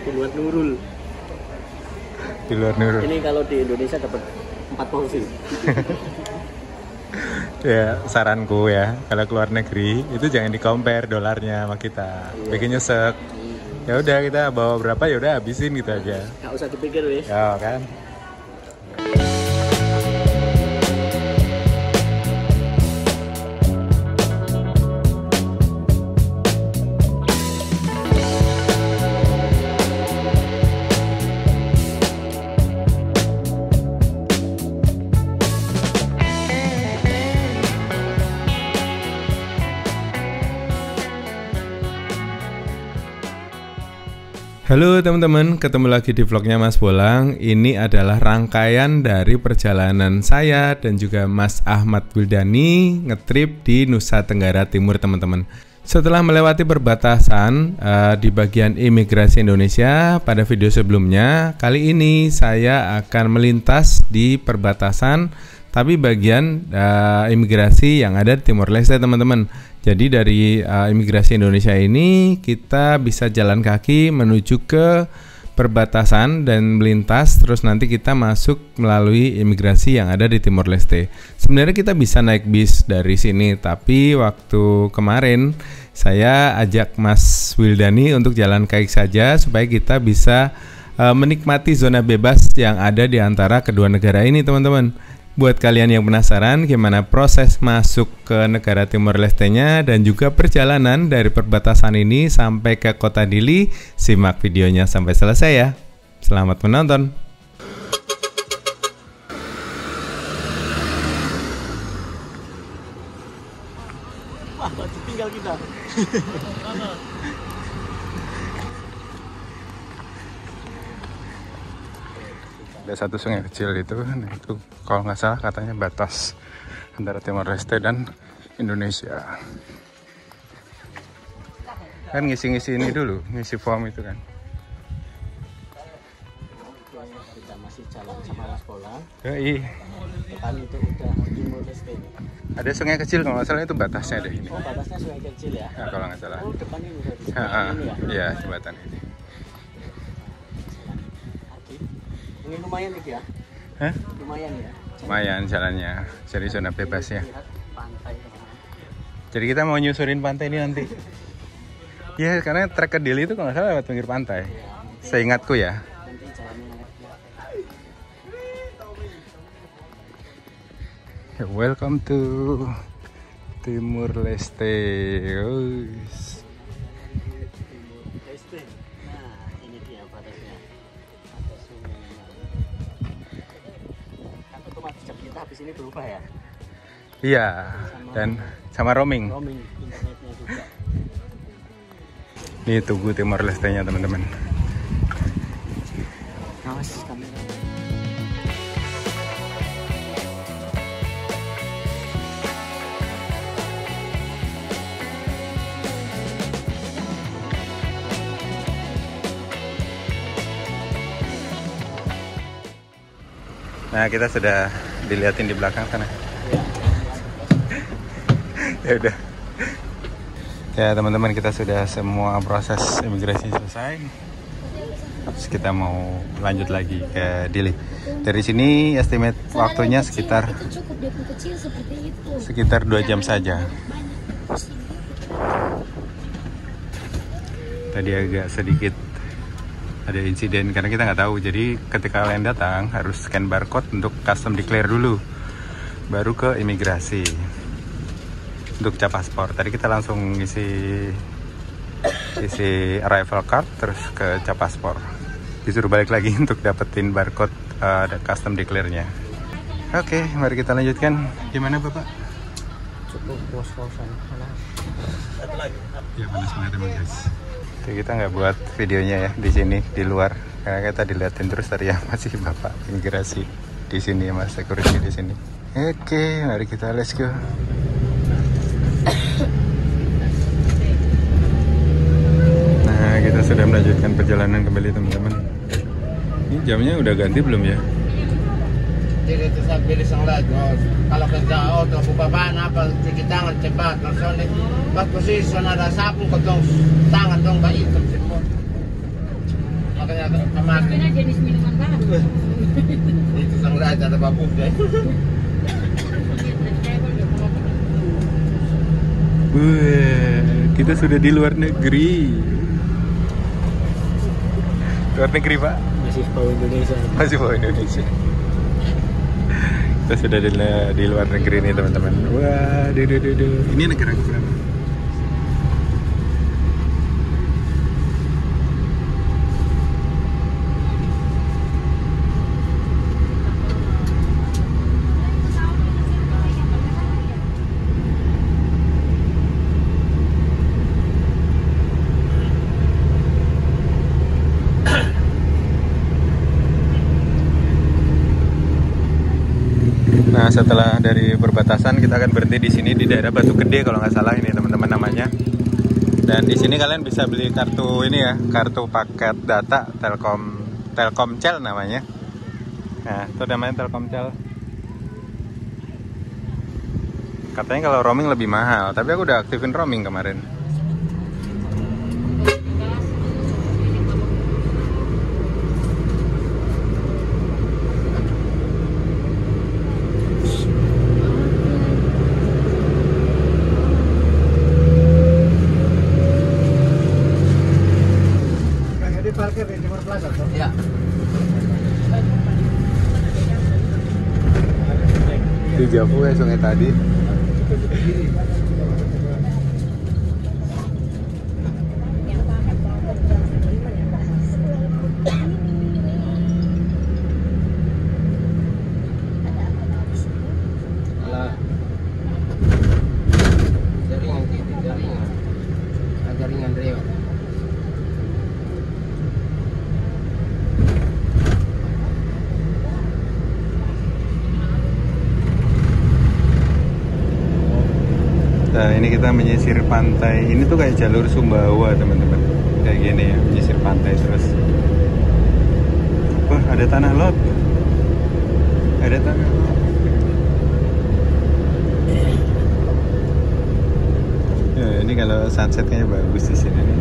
Di luar Nurul. Di luar Nurul. Ini kalau di Indonesia dapat 4 porsi. Ya, saranku ya, kalau keluar negeri itu jangan di-compare dolarnya sama kita. Bikin nyesek. Ya udah kita bawa berapa ya udah habisin gitu aja. Gak usah dipikir wis. Ya kan. Halo teman-teman, ketemu lagi di vlognya Mas Bolang. Ini adalah rangkaian dari perjalanan saya dan juga Mas Ahmad Wildani ngetrip di Nusa Tenggara Timur teman-teman. Setelah melewati perbatasan di bagian imigrasi Indonesia pada video sebelumnya, kali ini saya akan melintas di perbatasan tapi bagian imigrasi yang ada di Timor Leste teman-teman. Jadi dari imigrasi Indonesia ini kita bisa jalan kaki menuju ke perbatasan dan melintas, terus nanti kita masuk melalui imigrasi yang ada di Timor Leste. Sebenarnya kita bisa naik bis dari sini, tapi waktu kemarin saya ajak Mas Wildani untuk jalan kaki saja supaya kita bisa menikmati zona bebas yang ada di antara kedua negara ini teman-teman. Buat kalian yang penasaran gimana proses masuk ke negara Timor Leste-nya dan juga perjalanan dari perbatasan ini sampai ke kota Dili, simak videonya sampai selesai ya. Selamat menonton. Wah, tinggal kita. Ada satu sungai kecil itu kalau nggak salah katanya batas antara Timor Leste dan Indonesia. Kan ngisi-ngisi ini dulu, ngisi form itu kan. Kita masih jalan sama Mas Bolang. Depan itu udah Timor Leste. Ada sungai kecil kalau nggak salah itu batasnya deh ini. Oh, batasnya sungai kecil ya? Nah, kalau nggak salah. Oh, depan ini udah ini ya? Iya, jembatan ini. Ini lumayan nih ya? Hah? Lumayan ya? Lumayan jalannya, jadi zona bebasnya. Pantai. Jadi kita mau nyusurin pantai ini nanti. Ya, karena trek ke Dili itu kalau nggak salah lewat pinggir pantai. Seingatku ya. Nanti jalannya. Welcome to Timor Leste. Habis ini berubah ya? Iya, dan sama roaming. Roaming internetnya juga. Ini Tugu Timor Leste-nya teman-teman. Awas kamera. Nah, kita sudah dilihatin di belakang sana. Ya udah. Ya teman-teman, kita sudah semua proses imigrasi selesai. Terus kita mau lanjut lagi ke Dili. Dari sini estimate waktunya sekitar 2 jam saja. Tadi agak sedikit ada insiden karena kita nggak tahu, jadi ketika kalian datang harus scan barcode untuk custom declare dulu, baru ke imigrasi untuk cap paspor. Tadi kita langsung isi arrival card terus ke cap paspor, disuruh balik lagi untuk dapetin barcode custom declare-nya. Oke, mari kita lanjutkan. Gimana Bapak? Cukup pos-posan. Ya panas banget emang guys. Kita nggak buat videonya ya di sini, di luar, karena kita dilihatin terus tadi ya, masih Bapak imigrasi di sini, Mas security di sini. Oke, mari kita let's go. Nah, kita sudah melanjutkan perjalanan kembali teman-teman. Ini jamnya udah ganti belum ya? Dito sa bilisang lagos. Kalau ka sa auto, bubaba na pa tikitangan cepat. Nasonik, pag posisyon na sapong ko tong tangan tong kaitong sipon. makanya kemarin Ini jenis minuman baru. itu sang raja ada babuk deh. Kita sudah di luar negeri. Luar negeri, Pak? Masih tahu Indonesia. Masih bawa Indonesia. Kita sudah di luar negeri nih, teman-teman. Wah, ini negara berapa? Nah, setelah dari perbatasan kita akan berhenti di sini di daerah Batu Gede kalau nggak salah ini teman-teman namanya. Dan di sini kalian bisa beli kartu ini ya, kartu paket data Telkomcel namanya. Nah, itu namanya Telkomcel. Katanya kalau roaming lebih mahal, tapi aku udah aktifin roaming kemarin. Parkir di Timur Plaza toh? Iya. Di Javu ya sungai tadi. Jaringan Rio. Nah, ini kita menyisir pantai. Ini tuh kayak jalur Sumbawa, teman-teman. Kayak gini ya, menyisir pantai terus. Wah, ada tanah lot. Ada tanah lot. Ya, ini kalau sunset kayaknya bagus di sini nih.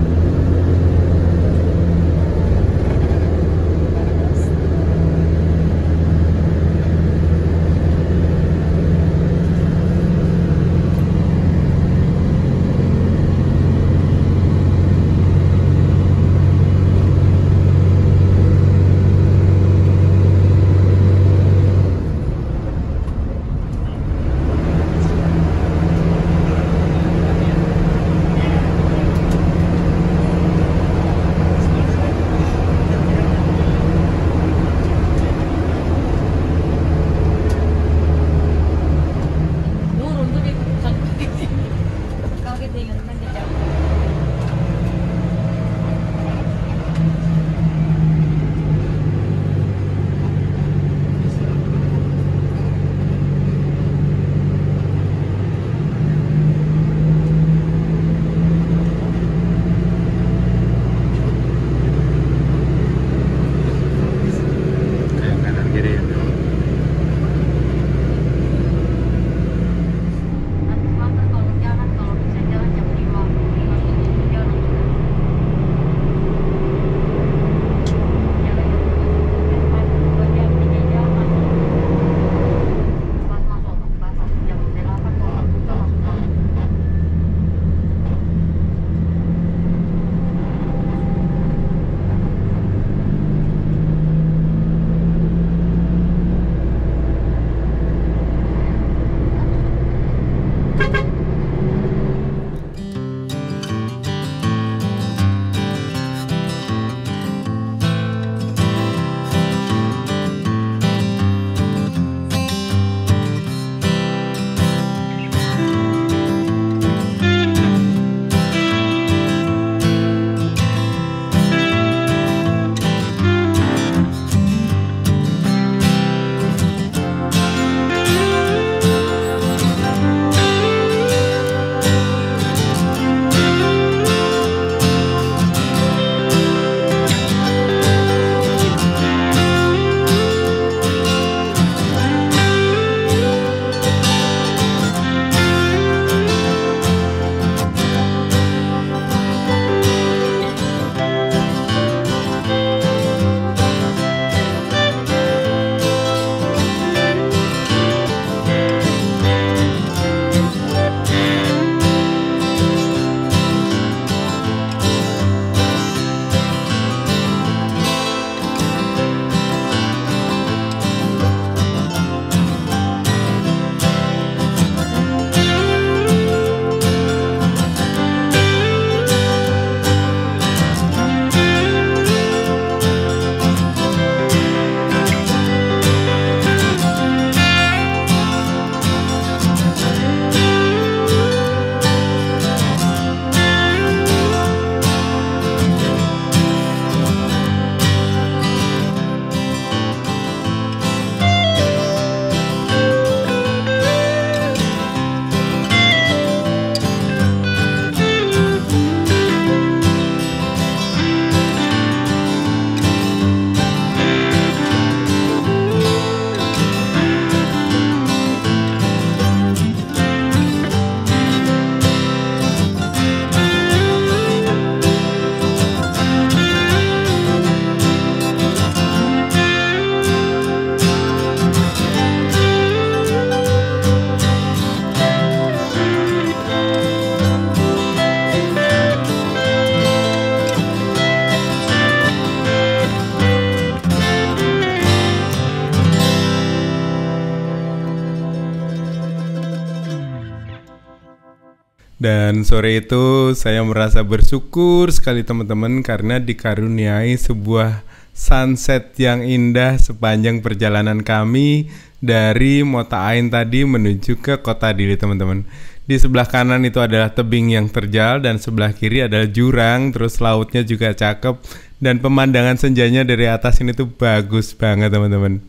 Dan sore itu saya merasa bersyukur sekali teman-teman karena dikaruniai sebuah sunset yang indah sepanjang perjalanan kami dari Mota Ain tadi menuju ke Kota Dili teman-teman. Di sebelah kanan itu adalah tebing yang terjal dan sebelah kiri adalah jurang, terus lautnya juga cakep dan pemandangan senjanya dari atas ini tuh bagus banget teman-teman.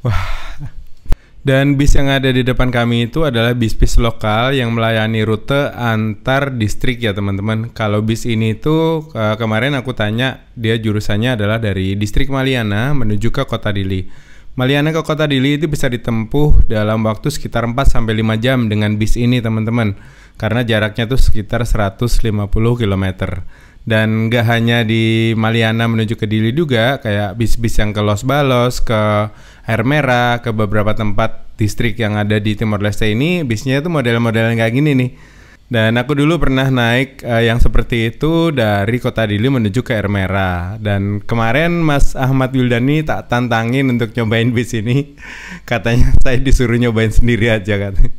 Wah. Dan bis yang ada di depan kami itu adalah bis-bis lokal yang melayani rute antar distrik ya teman-teman. Kalau bis ini tuh kemarin aku tanya, dia jurusannya adalah dari distrik Maliana menuju ke Kota Dili. Maliana ke Kota Dili itu bisa ditempuh dalam waktu sekitar 4-5 jam dengan bis ini teman-teman. Karena jaraknya tuh sekitar 150 km. Dan gak hanya di Maliana menuju ke Dili juga, kayak bis-bis yang ke Los Balos, ke Air Merah, ke beberapa tempat distrik yang ada di Timor Leste ini, bisnya itu model-model kayak gini nih. Dan aku dulu pernah naik yang seperti itu dari Kota Dili menuju ke Air Merah. Dan kemarin Mas Ahmad Wildani tak tantangin untuk nyobain bis ini. Katanya saya disuruh nyobain sendiri aja katanya.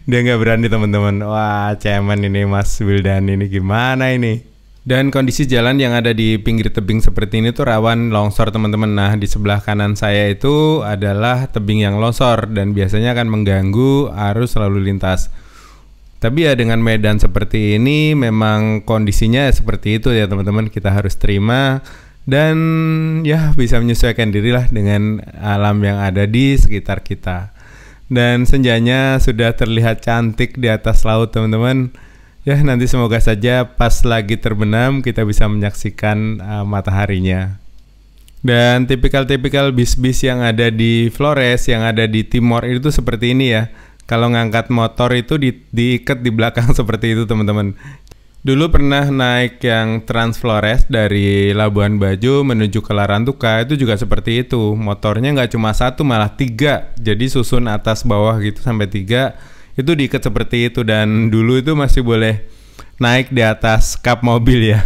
Dia nggak berani teman-teman. Wah cemen ini Mas Wildani ini gimana ini. Dan kondisi jalan yang ada di pinggir tebing seperti ini tuh rawan longsor teman-teman. Nah di sebelah kanan saya itu adalah tebing yang longsor dan biasanya akan mengganggu arus lalu lintas. Tapi ya dengan medan seperti ini memang kondisinya seperti itu ya teman-teman. Kita harus terima dan ya bisa menyesuaikan diri lah dengan alam yang ada di sekitar kita. Dan senjanya sudah terlihat cantik di atas laut teman-teman. Ya nanti semoga saja pas lagi terbenam kita bisa menyaksikan mataharinya. Dan tipikal-tipikal bis-bis yang ada di Flores, yang ada di Timor itu seperti ini ya. Kalau ngangkat motor itu diikat di belakang seperti itu teman-teman. Dulu pernah naik yang Trans Flores dari Labuan Bajo menuju ke Larantuka, itu juga seperti itu. Motornya nggak cuma satu malah 3, jadi susun atas bawah gitu sampai 3. Itu diikat seperti itu dan dulu itu masih boleh naik di atas kap mobil ya.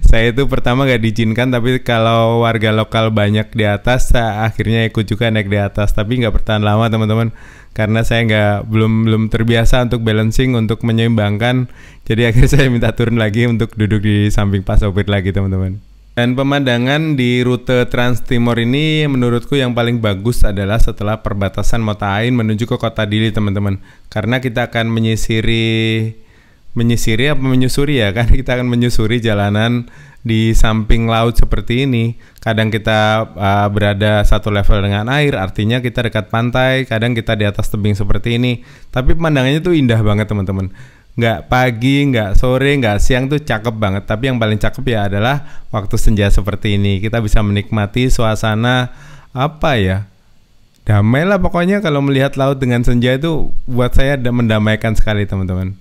Saya itu pertama gak diizinkan, tapi kalau warga lokal banyak di atas, saya akhirnya ikut juga naik di atas. Tapi nggak bertahan lama teman-teman, karena saya belum terbiasa untuk balancing, untuk menyeimbangkan. Jadi akhirnya saya minta turun lagi untuk duduk di samping pas sopir lagi teman-teman. Dan pemandangan di rute Trans Timor ini menurutku yang paling bagus adalah setelah perbatasan Mota Ain menuju ke Kota Dili teman-teman. Karena kita akan menyusuri ya kan, kita akan menyusuri jalanan di samping laut seperti ini. Kadang kita berada satu level dengan air, artinya kita dekat pantai. Kadang kita di atas tebing seperti ini. Tapi pemandangannya tuh indah banget teman-teman. Nggak pagi, nggak sore, nggak siang tuh cakep banget. Tapi yang paling cakep ya adalah waktu senja seperti ini. Kita bisa menikmati suasana apa ya, damai lah pokoknya. Kalau melihat laut dengan senja itu buat saya mendamaikan sekali teman-teman.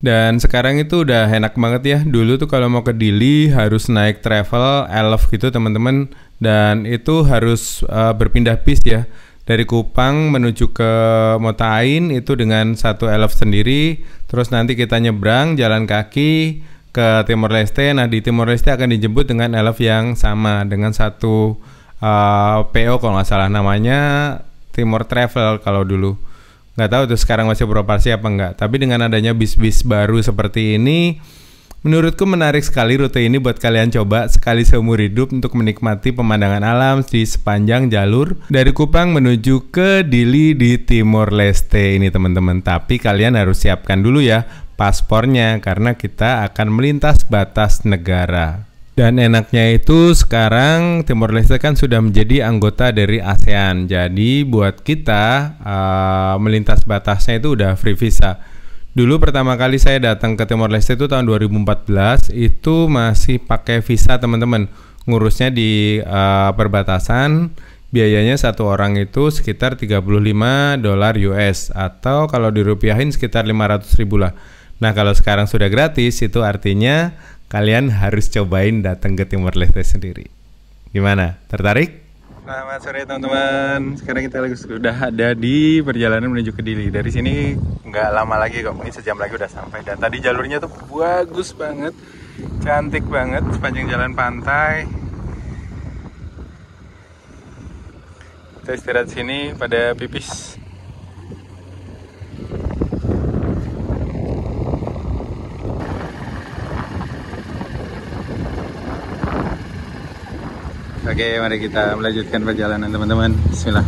Dan sekarang itu udah enak banget ya. Dulu tuh kalau mau ke Dili harus naik travel elf gitu teman-teman. Dan itu harus berpindah bis ya. Dari Kupang menuju ke Mota Ain itu dengan satu elf sendiri. Terus nanti kita nyebrang jalan kaki ke Timor Leste. Nah di Timor Leste akan dijemput dengan elf yang sama, dengan satu PO kalau nggak salah, namanya Timor Travel kalau dulu. Nggak tahu tuh sekarang masih beroperasi apa enggak. Tapi dengan adanya bis-bis baru seperti ini, menurutku menarik sekali rute ini buat kalian coba sekali seumur hidup untuk menikmati pemandangan alam di sepanjang jalur dari Kupang menuju ke Dili di Timor Leste ini teman-teman. Tapi kalian harus siapkan dulu ya paspornya karena kita akan melintas batas negara. Dan enaknya itu sekarang Timor Leste kan sudah menjadi anggota dari ASEAN. Jadi buat kita melintas batasnya itu udah free visa. Dulu pertama kali saya datang ke Timor Leste itu tahun 2014, itu masih pakai visa teman-teman. Ngurusnya di perbatasan, biayanya satu orang itu sekitar $35 US atau kalau dirupiahin sekitar 500.000 lah. Nah kalau sekarang sudah gratis, itu artinya kalian harus cobain datang ke Timor Leste sendiri. Gimana? Tertarik? Selamat sore teman-teman. Sekarang kita sudah ada di perjalanan menuju ke Dili. Dari sini nggak lama lagi kok, mungkin sejam lagi udah sampai. Dan tadi jalurnya tuh bagus banget, cantik banget sepanjang jalan pantai. Kita istirahat sini pada pipis. Oke, mari kita melanjutkan perjalanan teman-teman. Bismillah.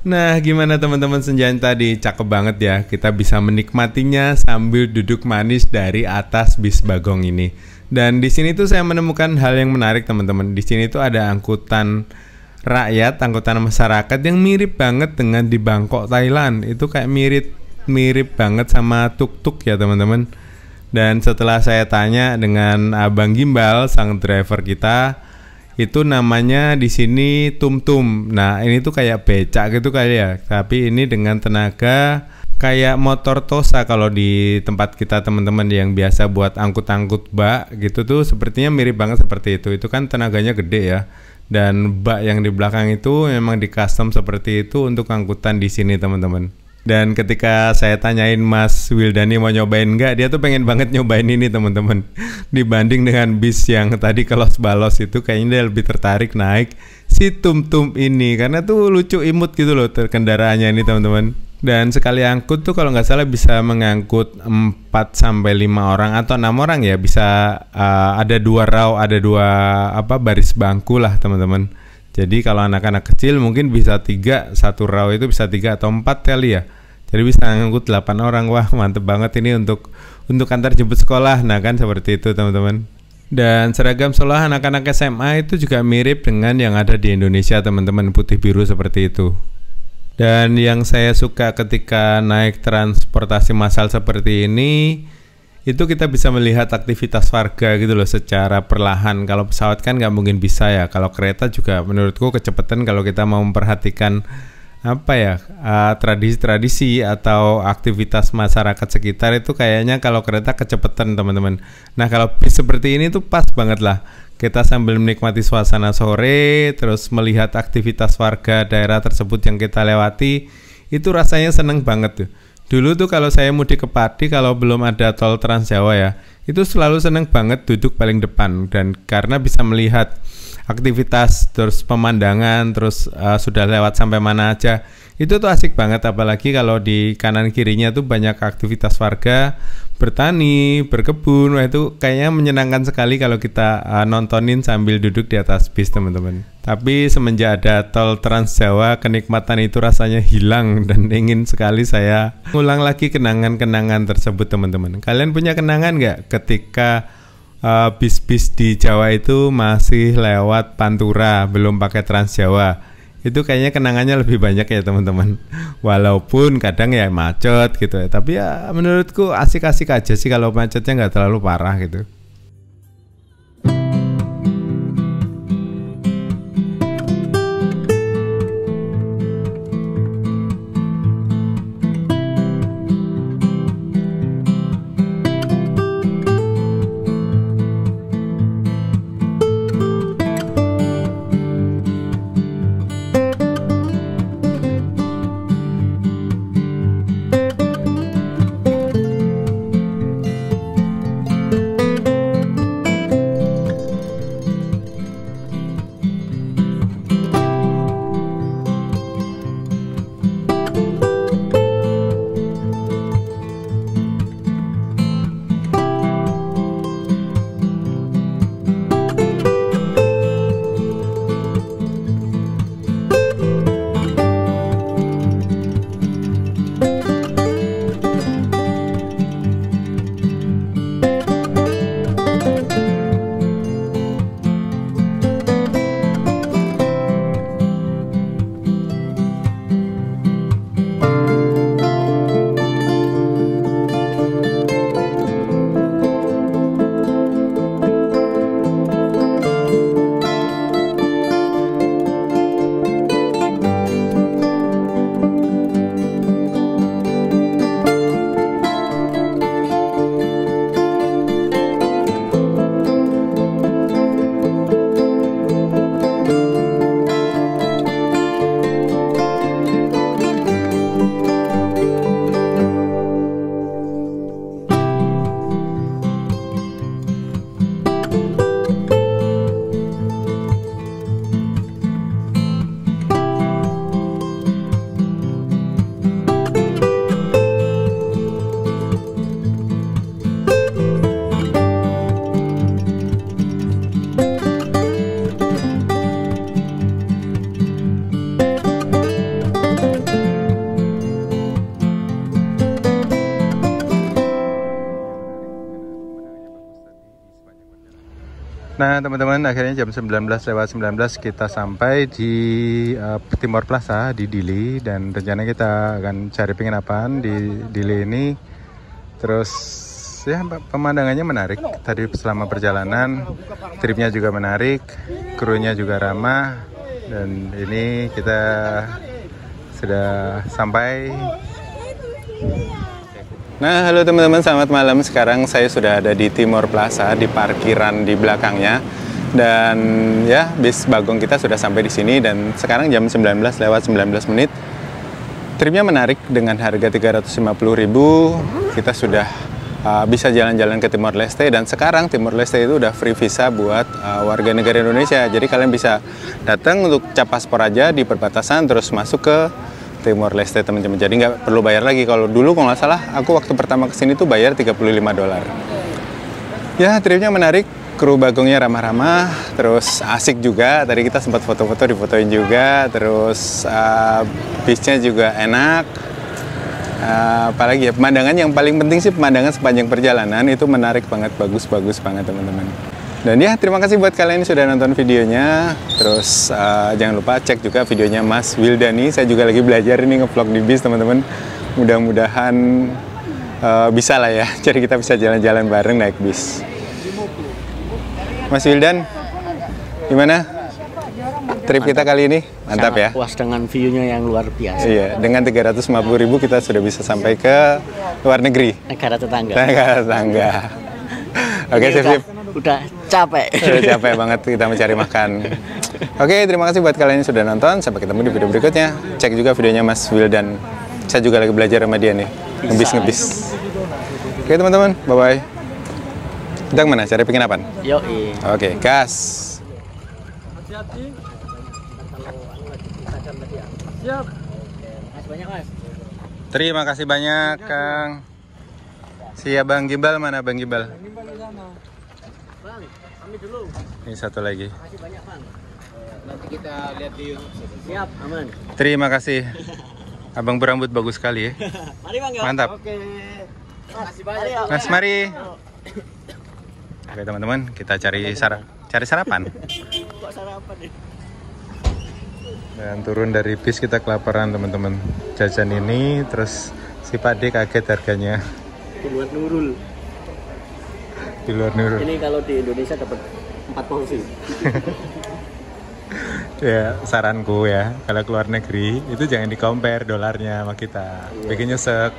Nah, gimana teman-teman senjaan tadi? Cakep banget ya. Kita bisa menikmatinya sambil duduk manis dari atas bis Bagong ini. Dan di sini tuh saya menemukan hal yang menarik teman-teman. Di sini tuh ada angkutan rakyat, angkutan masyarakat yang mirip banget dengan di Bangkok, Thailand. Itu kayak mirip banget sama tuk-tuk ya teman-teman. Dan setelah saya tanya dengan Abang Gimbal, sang driver kita, itu namanya di sini tum-tum. Nah, ini tuh kayak becak gitu kali ya. Tapi ini dengan tenaga kayak motor Tosa kalau di tempat kita teman-teman yang biasa buat angkut-angkut bak gitu tuh sepertinya mirip banget seperti itu. Itu kan tenaganya gede ya. Dan bak yang di belakang itu memang di custom seperti itu untuk angkutan di sini teman-teman. Dan ketika saya tanyain Mas Wildani mau nyobain nggak, dia tuh pengen banget nyobain ini teman-teman. Dibanding dengan bis yang tadi kelos balos itu, kayaknya dia lebih tertarik naik si tum-tum ini karena tuh lucu imut gitu loh kendaraannya ini teman-teman. Dan sekali angkut tuh kalau nggak salah bisa mengangkut 4-5 orang atau 6 orang ya, bisa ada 2 row, ada 2 baris bangku lah teman-teman. Jadi kalau anak-anak kecil mungkin bisa 3, satu row itu bisa 3 atau 4 kali ya. Jadi bisa ngangkut 8 orang. Wah, mantep banget ini untuk antar jemput sekolah. Nah kan seperti itu teman-teman. Dan seragam sekolah anak-anak SMA itu juga mirip dengan yang ada di Indonesia teman-teman, putih biru seperti itu. Dan yang saya suka ketika naik transportasi massal seperti ini, itu kita bisa melihat aktivitas warga gitu loh secara perlahan. Kalau pesawat kan nggak mungkin bisa ya. Kalau kereta juga menurutku kecepatan kalau kita mau memperhatikan tradisi-tradisi atau aktivitas masyarakat sekitar itu kayaknya kalau kereta kecepatan teman-teman. Nah kalau bis seperti ini tuh pas banget lah. Kita sambil menikmati suasana sore, terus melihat aktivitas warga daerah tersebut yang kita lewati, itu rasanya seneng banget tuh. Dulu tuh kalau saya mudik ke Pati, kalau belum ada tol Trans Jawa ya, itu selalu seneng banget duduk paling depan. Dan karena bisa melihat aktivitas, terus pemandangan, terus sudah lewat sampai mana aja. Itu tuh asik banget, apalagi kalau di kanan kirinya tuh banyak aktivitas warga, bertani, berkebun. Wah, itu kayaknya menyenangkan sekali kalau kita nontonin sambil duduk di atas bis, teman-teman. Tapi semenjak ada tol Trans Jawa, kenikmatan itu rasanya hilang dan ingin sekali saya ulang lagi kenangan-kenangan tersebut, teman-teman. Kalian punya kenangan nggak ketika bis-bis di Jawa itu masih lewat Pantura, belum pakai Trans Jawa? Itu kayaknya kenangannya lebih banyak ya, teman-teman. Walaupun kadang ya macet gitu ya, tapi ya menurutku asik-asik aja sih kalau macetnya nggak terlalu parah gitu. Nah, teman-teman, akhirnya jam 19:19 kita sampai di Timor Plaza di Dili, dan rencananya kita akan cari penginapan di Dili ini. Terus ya pemandangannya menarik. Tadi selama perjalanan tripnya juga menarik, krunya juga ramah, dan ini kita sudah sampai. Nah, halo teman-teman, selamat malam. Sekarang saya sudah ada di Timor Plaza, di parkiran di belakangnya. Dan ya, bis Bagong kita sudah sampai di sini, dan sekarang jam 19:19. Tripnya menarik dengan harga 350.000. Kita sudah bisa jalan-jalan ke Timor Leste, dan sekarang Timor Leste itu udah free visa buat warga negara Indonesia. Jadi kalian bisa datang untuk cap paspor aja di perbatasan, terus masuk ke Timor Leste, teman-teman. Jadi nggak perlu bayar lagi. Kalau dulu kalau nggak salah, aku waktu pertama kesini tuh bayar $35. Ya, tripnya menarik. Kru Bagongnya ramah-ramah, terus asik juga. Tadi kita sempat foto-foto, difotoin juga. Terus bisnya juga enak. Apalagi ya, pemandangan yang paling penting sih, pemandangan sepanjang perjalanan itu menarik banget, bagus-bagus banget, teman-teman. Dan ya, terima kasih buat kalian yang sudah nonton videonya. Terus jangan lupa cek juga videonya Mas Wildani. Saya juga lagi belajar ini ngevlog di bis, teman-teman. Mudah-mudahan bisa lah ya. Jadi kita bisa jalan-jalan bareng naik bis. Mas Wildan, gimana trip kita kali ini? Mantap ya? Puas dengan view-nya yang luar biasa. Iya, dengan 350.000 kita sudah bisa sampai ke luar negeri. Negara tetangga. Negara tetangga. Oke, sip. Udah capek. Udah capek banget kita mencari makan. Oke, terima kasih buat kalian yang sudah nonton. Sampai ketemu di video berikutnya. Cek juga videonya Mas Wildan. Saya juga lagi belajar sama dia nih. Ngebis. Oke, teman-teman. Bye-bye. Kita kemana? Cari penginapan? Yoi. Oke, gas. hati-hati. Kalau anu lagi Instagram tadi ya. Siap. Oke, makasih banyak Mas. Terima kasih banyak Kang. Siap Bang Gimbal, mana Bang Gimbal? Gimbal di sana. Bang, ambil dulu. Ini satu lagi. Makasih banyak Bang. Nanti kita lihat di YouTube. Siap, aman. Terima kasih. Abang berambut bagus sekali ya. Mari Bang ya. Mantap. Oke. Makasih banyak. Mas mari. Oke teman-teman, kita cari sarapan. Kok sarapan nih? Dan turun dari bis kita kelaparan teman-teman. Jajan ini terus si Pak D kaget harganya. Di luar Nurul. Di luar Nurul. Ini kalau di Indonesia dapat 4 porsi. Ya saranku ya, kalau keluar negeri itu jangan di-compare dolarnya sama kita. Bikin nyesek.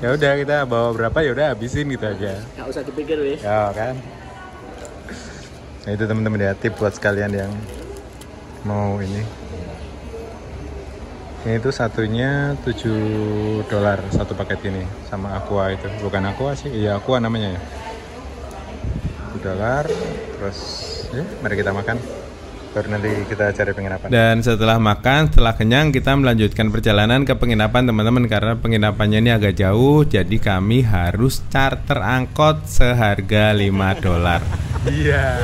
Ya udah kita bawa berapa ya udah habisin gitu aja. Gak usah dipikir wes. Ya kan. Nah itu teman-teman ya, tip buat sekalian yang mau ini. Ini tuh satunya $7 satu paket ini sama Aqua itu. Bukan Aqua sih, iya Aqua namanya ya. $7. Terus ya, mari kita makan. Baru nanti kita cari penginapan. Dan setelah makan, setelah kenyang kita melanjutkan perjalanan ke penginapan teman-teman. Karena penginapannya ini agak jauh, jadi kami harus charter angkot seharga $5. Iya.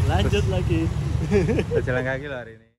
Lanjut lagi. Kita jalan kaki loh hari ini.